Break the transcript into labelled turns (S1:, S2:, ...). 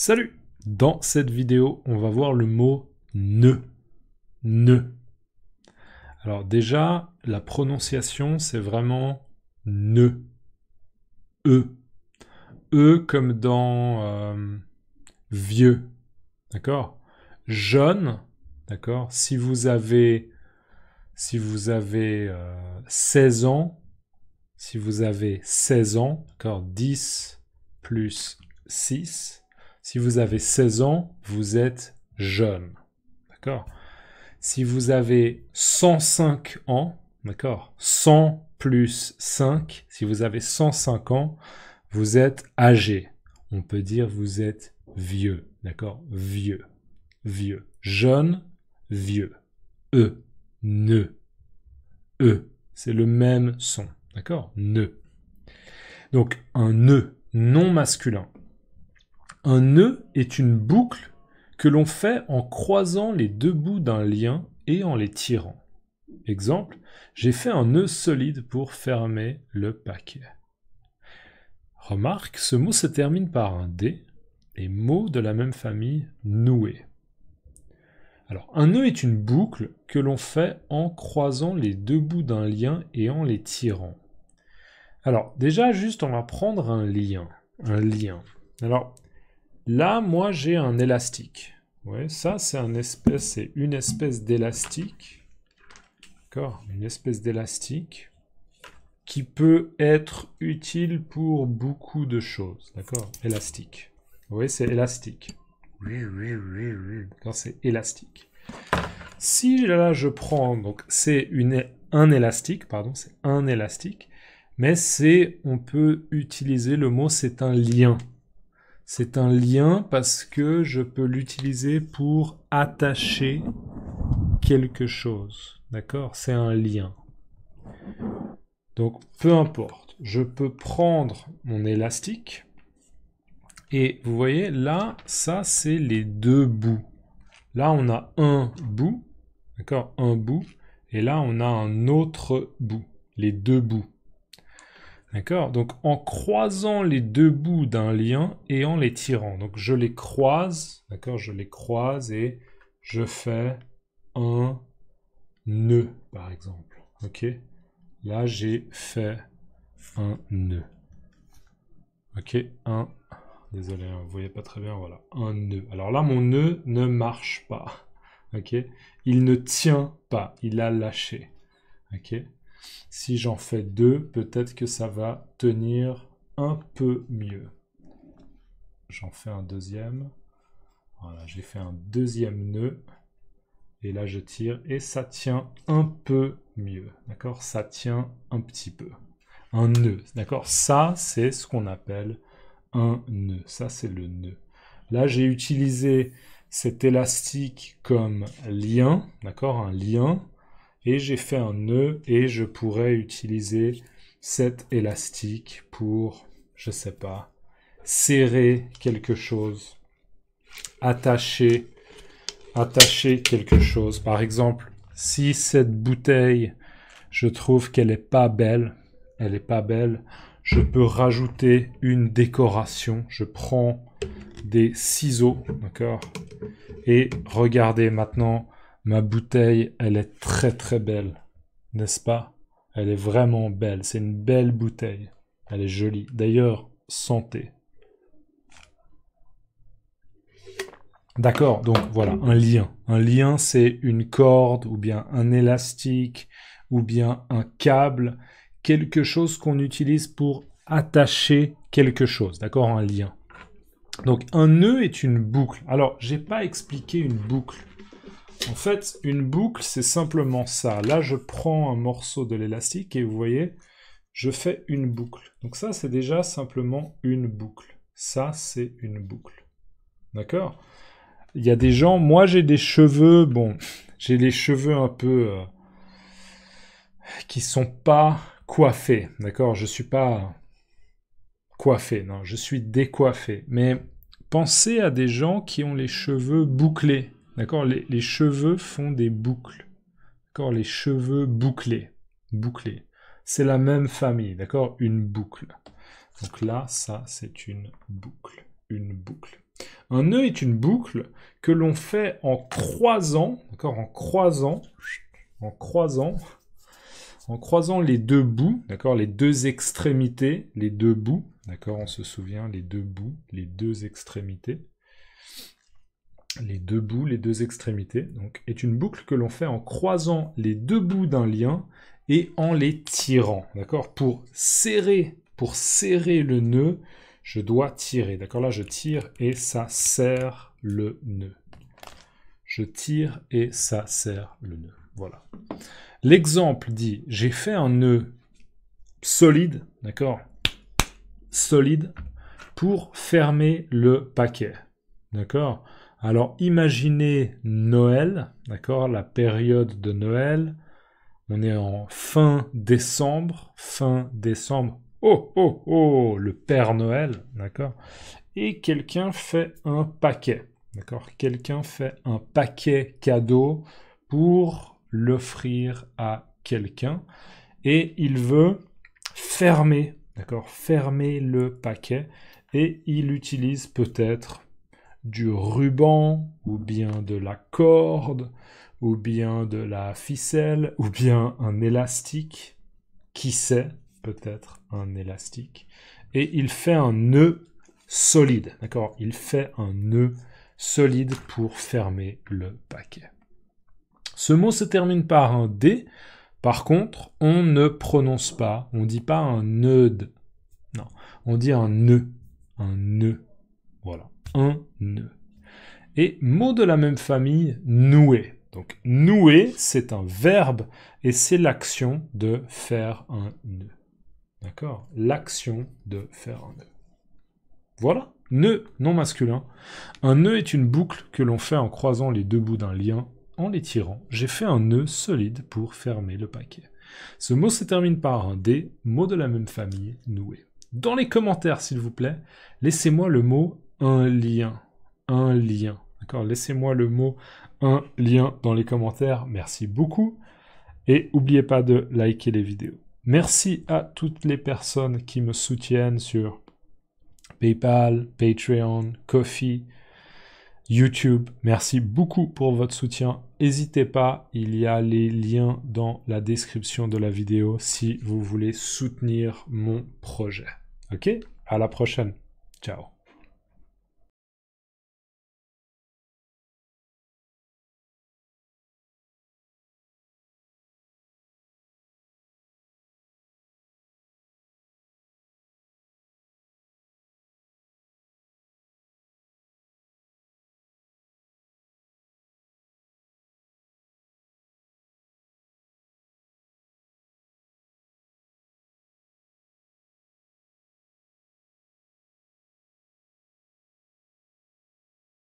S1: Salut! Dans cette vidéo, on va voir le mot ne. Ne. Alors déjà, la prononciation, c'est vraiment ne. E. E comme dans vieux. D'accord? Jeune. D'accord? Si vous avez 16 ans, si vous avez 16 ans, d'accord, 10 plus 6, si vous avez 16 ans, vous êtes jeune, d'accord? Si vous avez 105 ans, d'accord, 100 plus 5, si vous avez 105 ans, vous êtes âgé. On peut dire vous êtes vieux, d'accord? Vieux, vieux. Jeune, vieux. E, ne. E, c'est le même son, d'accord? Ne. Donc, un ne non masculin. Un nœud est une boucle que l'on fait en croisant les deux bouts d'un lien et en les tirant. Exemple, j'ai fait un nœud solide pour fermer le paquet. Remarque, ce mot se termine par un D, et mot de la même famille, noué. Alors, un nœud est une boucle que l'on fait en croisant les deux bouts d'un lien et en les tirant. Alors, déjà, juste, on va prendre un lien. Un lien. Alors, là, moi, j'ai un élastique. Ouais, ça, c'est une espèce d'élastique. D'accord? Une espèce d'élastique qui peut être utile pour beaucoup de choses. D'accord? Élastique. Oui, c'est élastique. D'accord, c'est élastique. Si là, je prends, donc, c'est un élastique, pardon, c'est un élastique, mais on peut utiliser le mot, c'est un lien. C'est un lien parce que je peux l'utiliser pour attacher quelque chose. D'accord? C'est un lien. Donc, peu importe. Je peux prendre mon élastique. Et vous voyez, là, ça, c'est les deux bouts. Là, on a un bout. D'accord? Un bout. Et là, on a un autre bout. Les deux bouts. D'accord? Donc, en croisant les deux bouts d'un lien et en les tirant. Donc, je les croise. D'accord? Je les croise et je fais un nœud, par exemple. Ok? Là, j'ai fait un nœud. Ok? Désolé, vous voyez pas très bien, voilà. Un nœud. Alors là, mon nœud ne marche pas. Ok? Il ne tient pas. Il a lâché. Ok? Si j'en fais deux, peut-être que ça va tenir un peu mieux. J'en fais un deuxième. Voilà, j'ai fait un deuxième nœud. Et là, je tire et ça tient un peu mieux. D'accord? Ça tient un petit peu. Un nœud. D'accord? Ça, c'est ce qu'on appelle un nœud. Ça, c'est le nœud. Là, j'ai utilisé cet élastique comme lien. D'accord? Un lien. Et j'ai fait un nœud et je pourrais utiliser cet élastique pour, je sais pas, serrer quelque chose, attacher quelque chose. Par exemple, si cette bouteille, je trouve qu'elle est pas belle, je peux rajouter une décoration. Je prends des ciseaux, d'accord? Et regardez maintenant, ma bouteille, elle est très très belle, n'est-ce pas? Elle est vraiment belle, c'est une belle bouteille. Elle est jolie. D'ailleurs, santé. D'accord, donc voilà, un lien. Un lien, c'est une corde, ou bien un élastique, ou bien un câble, quelque chose qu'on utilise pour attacher quelque chose, d'accord? Un lien. Donc un nœud est une boucle. Alors, j'ai pas expliqué une boucle. En fait, une boucle, c'est simplement ça. Là, je prends un morceau de l'élastique et vous voyez, je fais une boucle. Donc ça, c'est déjà simplement une boucle. Ça, c'est une boucle. D'accord? Il y a des gens, moi j'ai des cheveux, bon, j'ai les cheveux un peu qui sont pas coiffés. D'accord? Je suis pas coiffé, non, je suis décoiffé. Mais pensez à des gens qui ont les cheveux bouclés. D'accord? Les cheveux font des boucles. D'accord? Les cheveux bouclés. Bouclés. C'est la même famille. D'accord? Une boucle. Donc là, ça, c'est une boucle. Une boucle. Un nœud est une boucle que l'on fait en croisant, d'accord, en croisant les deux bouts, d'accord, les deux extrémités, les deux bouts, d'accord, on se souvient, les deux bouts, les deux extrémités, les deux bouts, les deux extrémités, donc, est une boucle que l'on fait en croisant les deux bouts d'un lien et en les tirant, d'accord, pour serrer le nœud, je dois tirer, d'accord, là je tire et ça serre le nœud. Je tire et ça serre le nœud, voilà. L'exemple dit, j'ai fait un nœud solide, d'accord, solide, pour fermer le paquet, d'accord. Alors, imaginez Noël, d'accord, la période de Noël, on est en fin décembre, oh, oh, oh, le Père Noël, d'accord, et quelqu'un fait un paquet, d'accord, quelqu'un fait un paquet cadeau pour l'offrir à quelqu'un, et il veut fermer, d'accord, fermer le paquet, et il utilise peut-être du ruban, ou bien de la corde, ou bien de la ficelle, ou bien un élastique, qui sait, peut-être un élastique, et il fait un nœud solide, d'accord, il fait un nœud solide pour fermer le paquet. Ce mot se termine par un D. Par contre, on ne prononce pas, on ne dit pas un nœud. Non, on dit un nœud. Un nœud. Voilà, un nœud. Et mot de la même famille, nouer. Donc nouer, c'est un verbe et c'est l'action de faire un nœud. D'accord? L'action de faire un nœud. Voilà, nœud non masculin. Un nœud est une boucle que l'on fait en croisant les deux bouts d'un lien. En les tirant, j'ai fait un nœud solide pour fermer le paquet. Ce mot se termine par un D, mot de la même famille, nouer. Dans les commentaires, s'il vous plaît, laissez-moi le mot un lien. Un lien. D'accord? Laissez-moi le mot un lien dans les commentaires. Merci beaucoup. Et n'oubliez pas de liker les vidéos. Merci à toutes les personnes qui me soutiennent sur PayPal, Patreon, Ko-fi, YouTube. Merci beaucoup pour votre soutien. N'hésitez pas, il y a les liens dans la description de la vidéo si vous voulez soutenir mon projet. Ok? À la prochaine. Ciao.